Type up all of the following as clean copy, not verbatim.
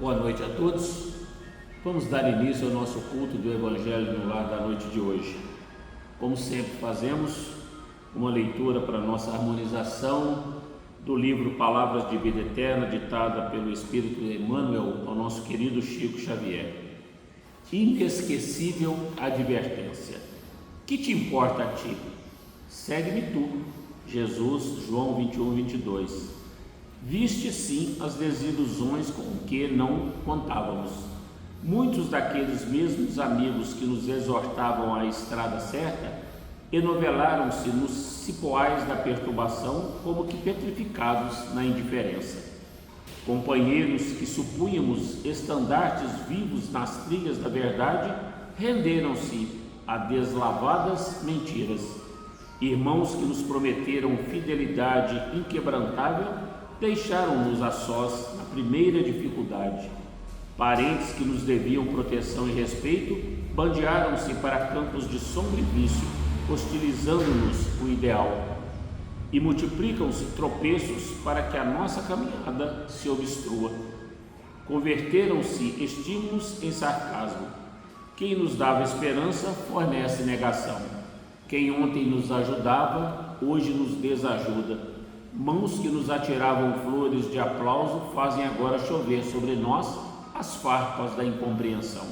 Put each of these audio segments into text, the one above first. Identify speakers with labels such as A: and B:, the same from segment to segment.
A: Boa noite a todos. Vamos dar início ao nosso culto do Evangelho no Lar da noite de hoje. Como sempre fazemos, uma leitura para nossa harmonização do livro Palavras de Vida Eterna, ditada pelo Espírito Emmanuel ao nosso querido Chico Xavier. Inesquecível advertência. Que te importa a ti? Segue-me tu. Jesus, João 21, 22. Viste sim as desilusões com que não contávamos. Muitos daqueles mesmos amigos que nos exortavam à estrada certa enovelaram-se nos cipoais da perturbação como que petrificados na indiferença. Companheiros que supunhamos estandartes vivos nas trilhas da verdade renderam-se a deslavadas mentiras. Irmãos que nos prometeram fidelidade inquebrantável deixaram-nos a sós na primeira dificuldade. Parentes que nos deviam proteção e respeito bandearam-se para campos de sombra e vício, hostilizando-nos o ideal. E multiplicam-se tropeços para que a nossa caminhada se obstrua. Converteram-se estímulos em sarcasmo. Quem nos dava esperança fornece negação. Quem ontem nos ajudava, hoje nos desajuda. Mãos que nos atiravam flores de aplauso fazem agora chover sobre nós as farpas da incompreensão.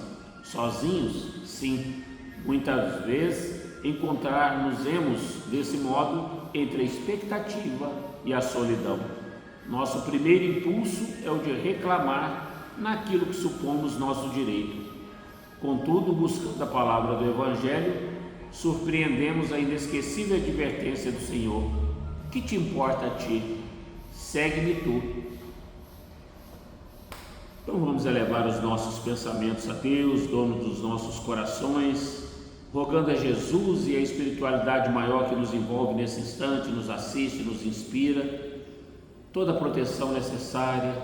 A: Sozinhos, sim, muitas vezes encontrar-nos-emos desse modo entre a expectativa e a solidão. Nosso primeiro impulso é o de reclamar naquilo que supomos nosso direito. Contudo, buscando a palavra do Evangelho, surpreendemos a inesquecível advertência do Senhor. Que te importa a ti? Segue-me tu. Então vamos elevar os nossos pensamentos a Deus, dono dos nossos corações, rogando a Jesus e a espiritualidade maior que nos envolve nesse instante, nos assiste, nos inspira, toda a proteção necessária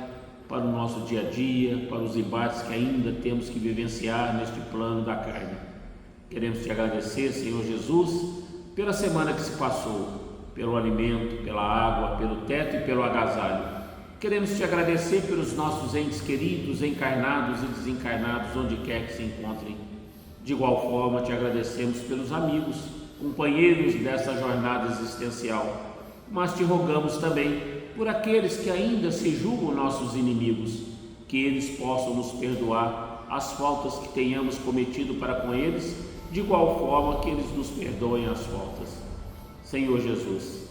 A: para o nosso dia a dia, para os embates que ainda temos que vivenciar neste plano da carne. Queremos te agradecer, Senhor Jesus, pela semana que se passou, pelo alimento, pela água, pelo teto e pelo agasalho. Queremos te agradecer pelos nossos entes queridos, encarnados e desencarnados, onde quer que se encontrem. De igual forma, te agradecemos pelos amigos, companheiros dessa jornada existencial, mas te rogamos também por aqueles que ainda se julgam nossos inimigos, que eles possam nos perdoar as faltas que tenhamos cometido para com eles, de igual forma que eles nos perdoem as faltas. Senhor Jesus,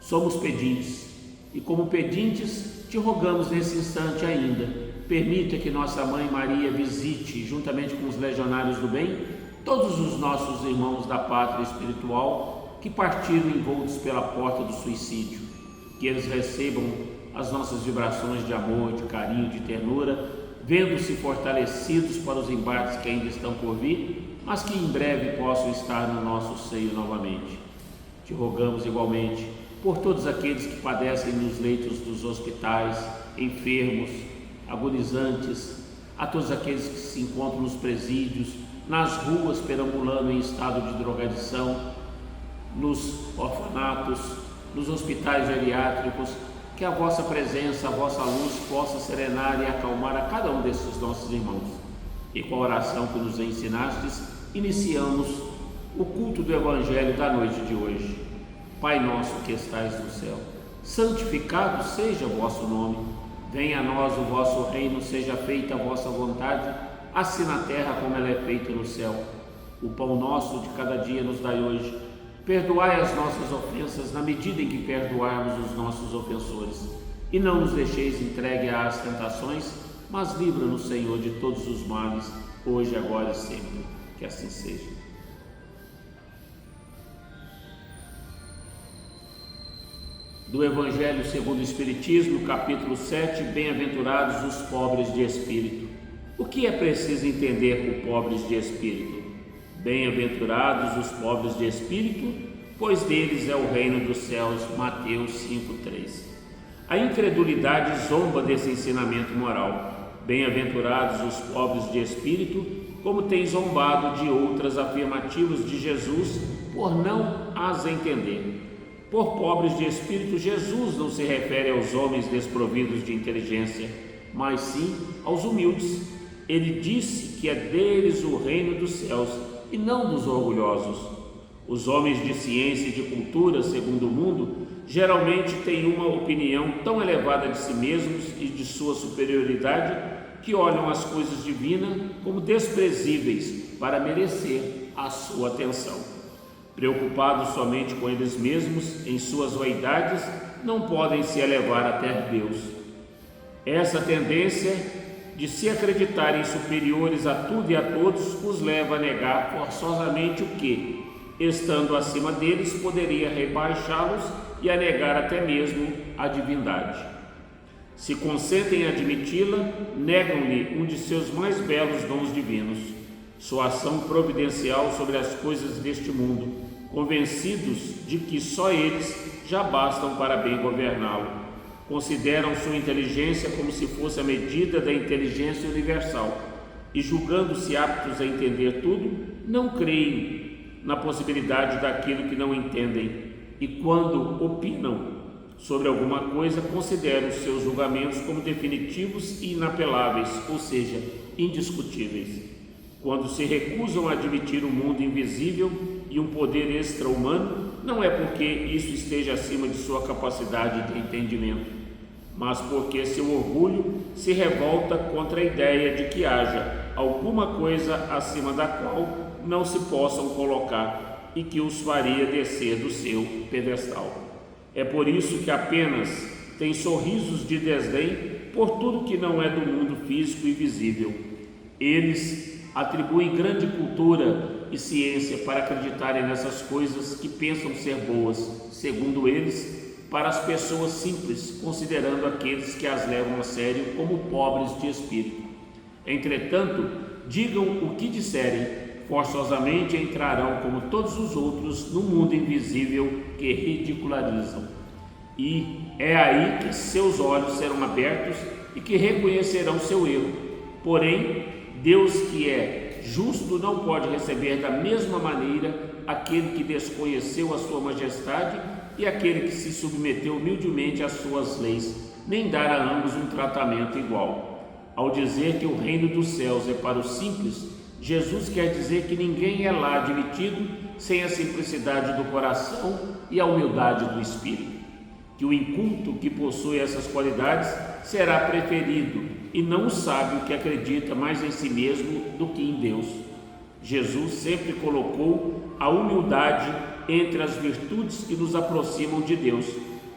A: somos pedintes e como pedintes te rogamos nesse instante ainda, permita que nossa Mãe Maria visite, juntamente com os legionários do bem, todos os nossos irmãos da pátria espiritual que partiram envoltos pela porta do suicídio, que eles recebam as nossas vibrações de amor, de carinho, de ternura, vendo-se fortalecidos para os embates que ainda estão por vir, mas que em breve possam estar no nosso seio novamente. Te rogamos igualmente por todos aqueles que padecem nos leitos dos hospitais, enfermos, agonizantes, a todos aqueles que se encontram nos presídios, nas ruas perambulando em estado de drogadição, nos orfanatos, nos hospitais geriátricos, que a vossa presença, a vossa luz possa serenar e acalmar a cada um desses nossos irmãos. E com a oração que nos ensinastes, iniciamos o culto do Evangelho da noite de hoje. Pai nosso que estais no céu, santificado seja o vosso nome. Venha a nós o vosso reino, seja feita a vossa vontade, assim na terra como ela é feita no céu. O pão nosso de cada dia nos dai hoje. Perdoai as nossas ofensas na medida em que perdoarmos os nossos ofensores. E não nos deixeis entregue às tentações, mas livra-nos, Senhor, de todos os males, hoje, agora e sempre. Que assim seja. Do Evangelho segundo o Espiritismo, capítulo 7, bem-aventurados os pobres de espírito. O que é preciso entender por pobres de espírito? Bem-aventurados os pobres de espírito, pois deles é o reino dos céus. Mateus 5:3. A incredulidade zomba desse ensinamento moral. Bem-aventurados os pobres de espírito, como tem zombado de outras afirmativas de Jesus por não as entender. Por pobres de espírito, Jesus não se refere aos homens desprovidos de inteligência, mas sim aos humildes. Ele disse que é deles o reino dos céus e não dos orgulhosos. Os homens de ciência e de cultura, segundo o mundo, geralmente têm uma opinião tão elevada de si mesmos e de sua superioridade que olham as coisas divinas como desprezíveis para merecer a sua atenção. Preocupados somente com eles mesmos, em suas vaidades, não podem se elevar até Deus. Essa tendência de se acreditarem superiores a tudo e a todos os leva a negar forçosamente o que, estando acima deles, poderia rebaixá-los e a negar até mesmo a divindade. Se consentem admiti-la, negam-lhe um de seus mais belos dons divinos, sua ação providencial sobre as coisas deste mundo, convencidos de que só eles já bastam para bem governá-lo. Consideram sua inteligência como se fosse a medida da inteligência universal e, julgando-se aptos a entender tudo, não creem na possibilidade daquilo que não entendem e, quando opinam sobre alguma coisa, consideram seus julgamentos como definitivos e inapeláveis, ou seja, indiscutíveis. Quando se recusam a admitir um mundo invisível e um poder extra-humano, não é porque isso esteja acima de sua capacidade de entendimento, mas porque seu orgulho se revolta contra a ideia de que haja alguma coisa acima da qual não se possam colocar e que os faria descer do seu pedestal. É por isso que apenas tem sorrisos de desdém por tudo que não é do mundo físico e visível. Eles atribuem grande cultura e ciência para acreditarem nessas coisas que pensam ser boas, segundo eles, para as pessoas simples, considerando aqueles que as levam a sério como pobres de espírito. Entretanto, digam o que disserem, forçosamente entrarão, como todos os outros, no mundo invisível que ridicularizam. E é aí que seus olhos serão abertos e que reconhecerão seu erro. Porém, Deus, que é justo, não pode receber da mesma maneira aquele que desconheceu a sua majestade e aquele que se submeteu humildemente às suas leis, nem dar a ambos um tratamento igual. Ao dizer que o reino dos céus é para os simples, Jesus quer dizer que ninguém é lá admitido sem a simplicidade do coração e a humildade do espírito. Que o inculto que possui essas qualidades será preferido e não o sábio que acredita mais em si mesmo do que em Deus. Jesus sempre colocou a humildade entre as virtudes que nos aproximam de Deus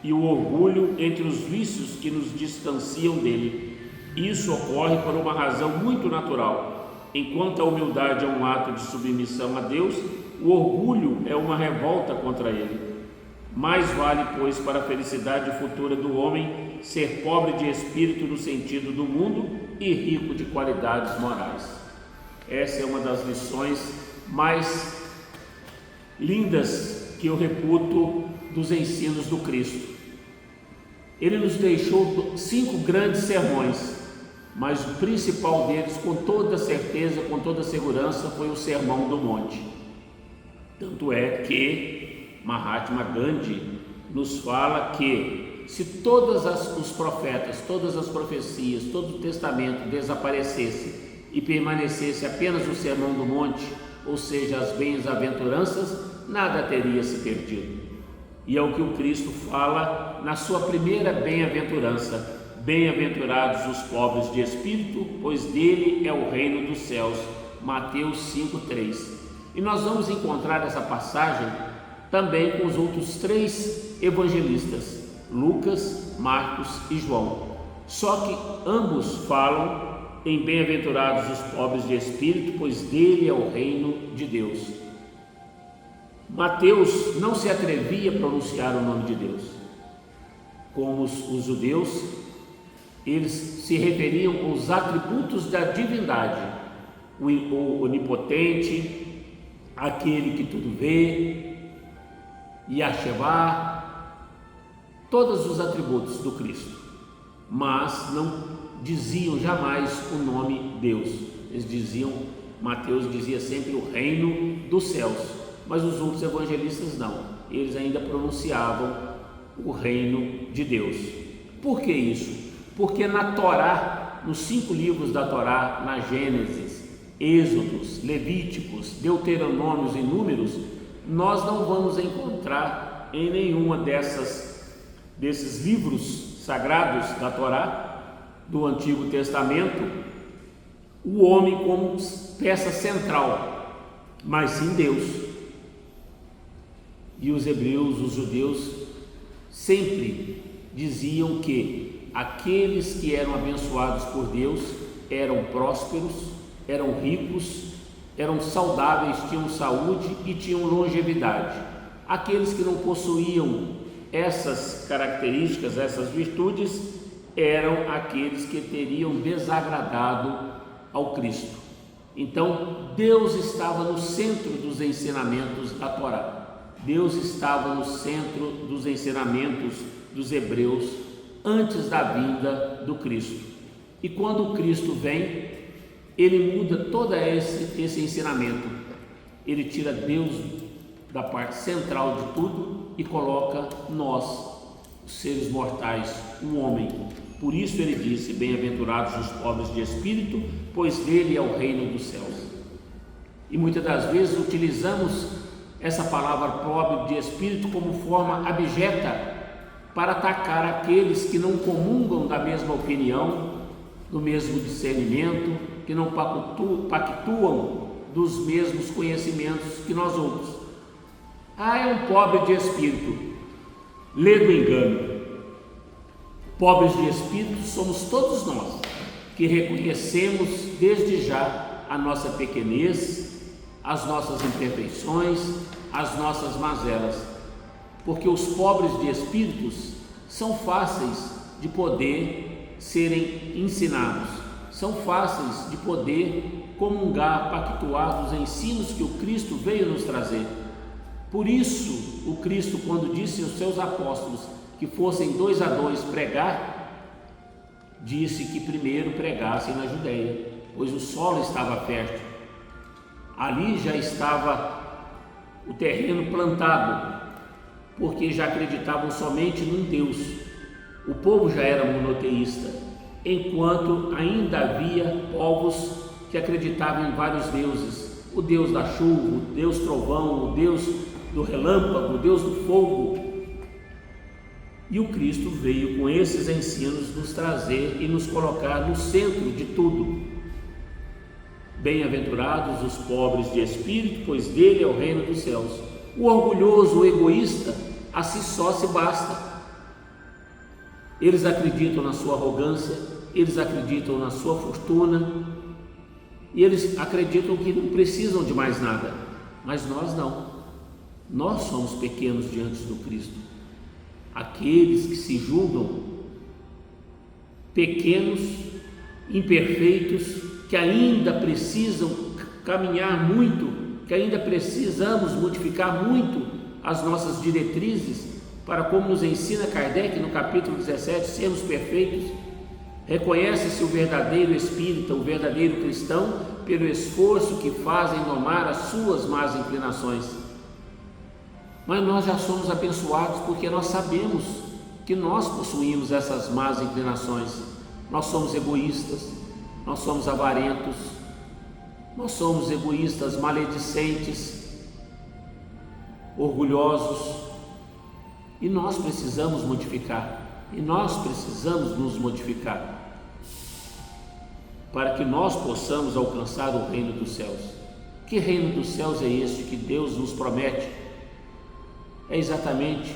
A: e o orgulho entre os vícios que nos distanciam dele. Isso ocorre por uma razão muito natural. Enquanto a humildade é um ato de submissão a Deus, o orgulho é uma revolta contra ele. Mais vale, pois, para a felicidade futura do homem ser pobre de espírito no sentido do mundo e rico de qualidades morais. Essa é uma das lições mais lindas que eu reputo dos ensinos do Cristo. Ele nos deixou 5 grandes sermões, mas o principal deles, com toda certeza, com toda segurança, foi o Sermão do Monte. Tanto é que Mahatma Gandhi nos fala que se todos os profetas, todas as profecias, todo o testamento desaparecesse e permanecesse apenas o Sermão do Monte, ou seja, as bem-aventuranças, nada teria se perdido. E é o que o Cristo fala na sua primeira bem-aventurança: bem-aventurados os pobres de espírito, pois dele é o reino dos céus. Mateus 5:3. E nós vamos encontrar essa passagem também com os outros 3 evangelistas, Lucas, Marcos e João. Só que ambos falam em bem-aventurados os pobres de espírito, pois dele é o reino de Deus. Mateus não se atrevia a pronunciar o nome de Deus. Como os judeus, eles se referiam aos atributos da divindade: o onipotente, aquele que tudo vê, Yahshua, todos os atributos do Cristo, mas não diziam jamais o nome Deus. Eles diziam, Mateus dizia sempre o reino dos céus, mas os outros evangelistas não, eles ainda pronunciavam o reino de Deus. Por que isso? Porque na Torá nos 5 livros da Torá, na Gênesis, Êxodos, Levíticos, Deuteronômios e Números, nós não vamos encontrar em nenhuma desses livros sagrados da Torá, do Antigo Testamento, o homem como peça central, mas sim Deus. E os hebreus, os judeus, sempre diziam que aqueles que eram abençoados por Deus eram prósperos, eram ricos, eram saudáveis, tinham saúde e tinham longevidade. Aqueles que não possuíam essas características, essas virtudes, eram aqueles que teriam desagradado ao Cristo. Então, Deus estava no centro dos ensinamentos da Torá. Deus estava no centro dos ensinamentos dos hebreus antes da vinda do Cristo. E quando o Cristo vem, ele muda todo esse ensinamento. Ele tira Deus da parte central de tudo e coloca nós, os seres mortais, o homem. Por isso ele disse: bem-aventurados os pobres de espírito, pois dele é o reino dos céus. E muitas das vezes utilizamos essa palavra pobre de espírito como forma abjeta para atacar aqueles que não comungam da mesma opinião, do mesmo discernimento, que não pactuam dos mesmos conhecimentos que nós outros. É um pobre de espírito, lê do engano. Pobres de espírito somos todos nós, que reconhecemos desde já a nossa pequenez, as nossas imperfeições, as nossas mazelas, porque os pobres de espíritos são fáceis de poder serem ensinados, são fáceis de poder comungar, pactuar dos ensinos que o Cristo veio nos trazer. Por isso, o Cristo, quando disse aos seus apóstolos que fossem 2 a 2 pregar, disse que primeiro pregassem na Judéia, pois o solo estava fértil. Ali já estava o terreno plantado, porque já acreditavam somente num Deus. O povo já era monoteísta, enquanto ainda havia povos que acreditavam em vários deuses: o Deus da chuva, o Deus trovão, o Deus do relâmpago, o Deus do fogo. E o Cristo veio com esses ensinos nos trazer e nos colocar no centro de tudo. Bem-aventurados os pobres de espírito, pois dele é o reino dos céus. O orgulhoso, o egoísta, a si só se basta. Eles acreditam na sua arrogância, eles acreditam na sua fortuna, e eles acreditam que não precisam de mais nada. Mas nós não. Nós somos pequenos diante do Cristo. Aqueles que se julgam pequenos, imperfeitos, que ainda precisam caminhar muito, que ainda precisamos modificar muito as nossas diretrizes para, como nos ensina Kardec no capítulo 17, sermos perfeitos. Reconhece-se o verdadeiro espírita, o verdadeiro cristão, pelo esforço que faz em domar as suas más inclinações. Mas nós já somos abençoados porque nós sabemos que nós possuímos essas más inclinações. Nós somos egoístas, nós somos avarentos, nós somos egoístas, maledicentes, orgulhosos, e nós precisamos modificar, e nós precisamos nos modificar para que nós possamos alcançar o reino dos céus. Que reino dos céus é este que Deus nos promete? É exatamente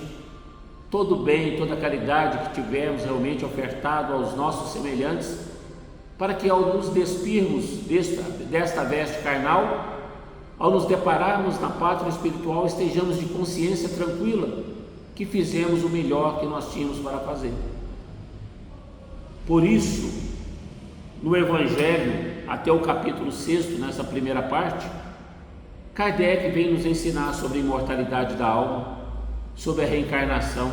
A: todo o bem, toda a caridade que tivermos realmente ofertado aos nossos semelhantes, para que ao nos despirmos desta veste carnal, ao nos depararmos na pátria espiritual, estejamos de consciência tranquila que fizemos o melhor que nós tínhamos para fazer. Por isso, no Evangelho, até o capítulo 6, nessa primeira parte, Kardec vem nos ensinar sobre a imortalidade da alma, sobre a reencarnação.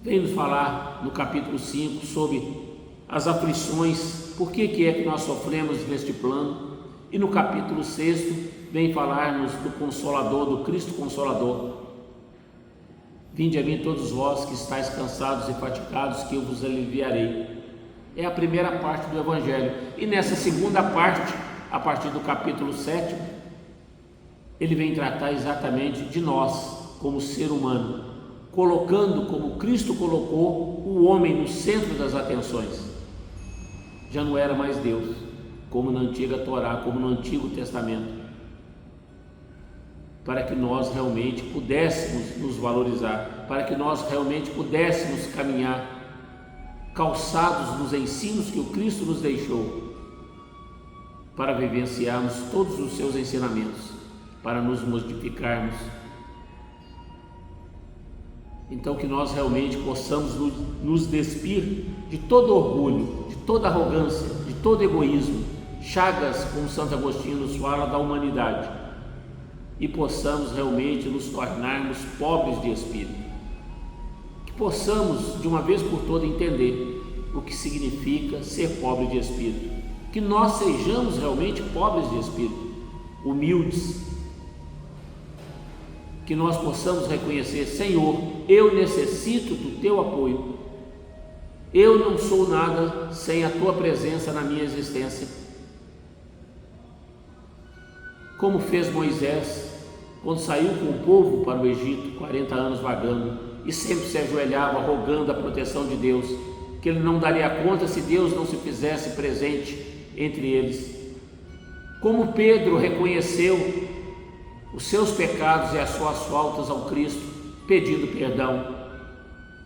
A: Vem nos falar no capítulo 5 sobre as aflições, por que é que nós sofremos neste plano, e no capítulo 6 vem falar-nos do Consolador, do Cristo Consolador. Vinde a mim todos vós que estáis cansados e fatigados, que eu vos aliviarei. É a primeira parte do Evangelho. E nessa segunda parte, a partir do capítulo 7, ele vem tratar exatamente de nós, como ser humano, colocando, como Cristo colocou, o homem no centro das atenções. Já não era mais Deus, como na antiga Torá, como no Antigo Testamento, para que nós realmente pudéssemos nos valorizar, para que nós realmente pudéssemos caminhar calçados nos ensinos que o Cristo nos deixou, para vivenciarmos todos os seus ensinamentos, para nos modificarmos. Então que nós realmente possamos nos despir de todo orgulho, de toda arrogância, de todo egoísmo, chagas, como Santo Agostinho nos fala, da humanidade, e possamos realmente nos tornarmos pobres de espírito, que possamos de uma vez por todas entender o que significa ser pobre de espírito, que nós sejamos realmente pobres de espírito, humildes, que nós possamos reconhecer: Senhor, eu necessito do teu apoio, eu não sou nada sem a tua presença na minha existência. Como fez Moisés quando saiu com o povo para o Egito, 40 anos vagando, e sempre se ajoelhava rogando a proteção de Deus, que ele não daria conta se Deus não se fizesse presente entre eles. Como Pedro reconheceu os seus pecados e as suas faltas ao Cristo, pedindo perdão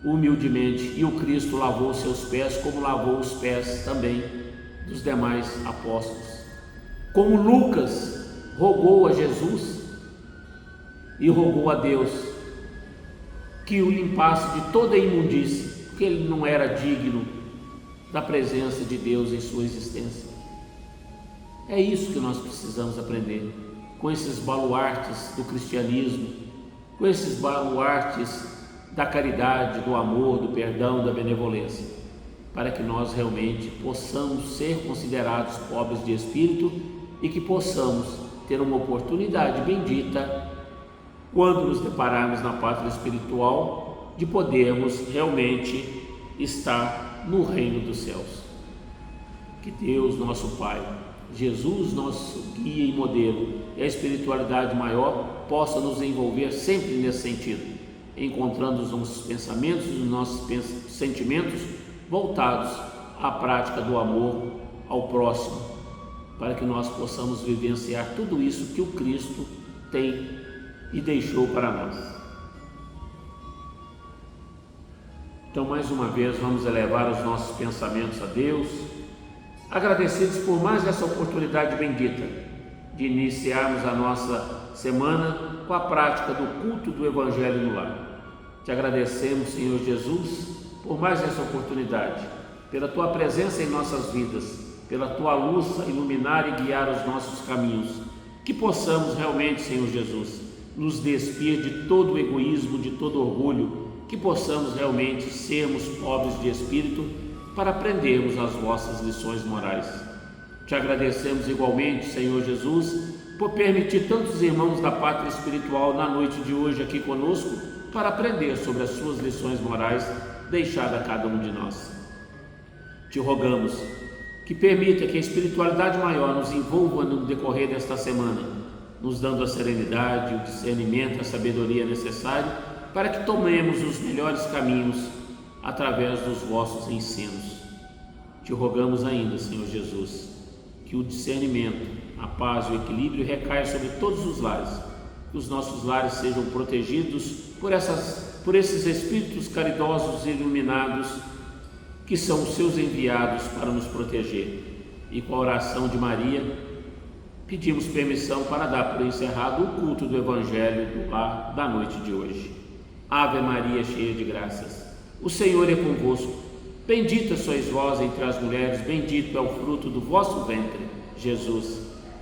A: humildemente, e o Cristo lavou os seus pés, como lavou os pés também dos demais apóstolos. Como Lucas rogou a Jesus e rogou a Deus que o limpasse de toda a imundície, porque ele não era digno da presença de Deus em sua existência. É isso que nós precisamos aprender com esses baluartes do cristianismo, com esses baluartes da caridade, do amor, do perdão, da benevolência, para que nós realmente possamos ser considerados pobres de espírito e que possamos ter uma oportunidade bendita, quando nos depararmos na pátria espiritual, de podermos realmente estar no reino dos céus. Que Deus, nosso Pai, Jesus, nosso guia e modelo, e a espiritualidade maior possa nos envolver sempre nesse sentido, encontrando os nossos pensamentos e os nossos sentimentos voltados à prática do amor ao próximo, para que nós possamos vivenciar tudo isso que o Cristo tem e deixou para nós. Então, mais uma vez, vamos elevar os nossos pensamentos a Deus, agradecidos por mais essa oportunidade bendita de iniciarmos a nossa semana com a prática do culto do Evangelho no lar. Te agradecemos, Senhor Jesus, por mais essa oportunidade, pela Tua presença em nossas vidas, pela Tua luz iluminar e guiar os nossos caminhos, que possamos realmente, Senhor Jesus, nos despir de todo o egoísmo, de todo orgulho, que possamos realmente sermos pobres de espírito para aprendermos as vossas lições morais. Te agradecemos igualmente, Senhor Jesus, por permitir tantos irmãos da pátria espiritual na noite de hoje aqui conosco para aprender sobre as suas lições morais deixadas a cada um de nós. Te rogamos que permita que a espiritualidade maior nos envolva no decorrer desta semana, nos dando a serenidade, o discernimento, a sabedoria necessária para que tomemos os melhores caminhos através dos vossos ensinos. Te rogamos ainda, Senhor Jesus, que o discernimento, a paz e o equilíbrio recaia sobre todos os lares, que os nossos lares sejam protegidos por esses espíritos caridosos e iluminados que são os seus enviados para nos proteger. E com a oração de Maria, pedimos permissão para dar por encerrado o culto do Evangelho do lar da noite de hoje. Ave Maria, cheia de graças, o Senhor é convosco. Bendita sois vós entre as mulheres, bendito é o fruto do vosso ventre, Jesus.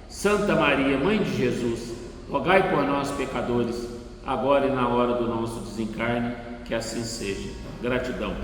A: Santa Maria, Mãe de Jesus, rogai por nós, pecadores, agora e na hora do nosso desencarne, que assim seja. Gratidão.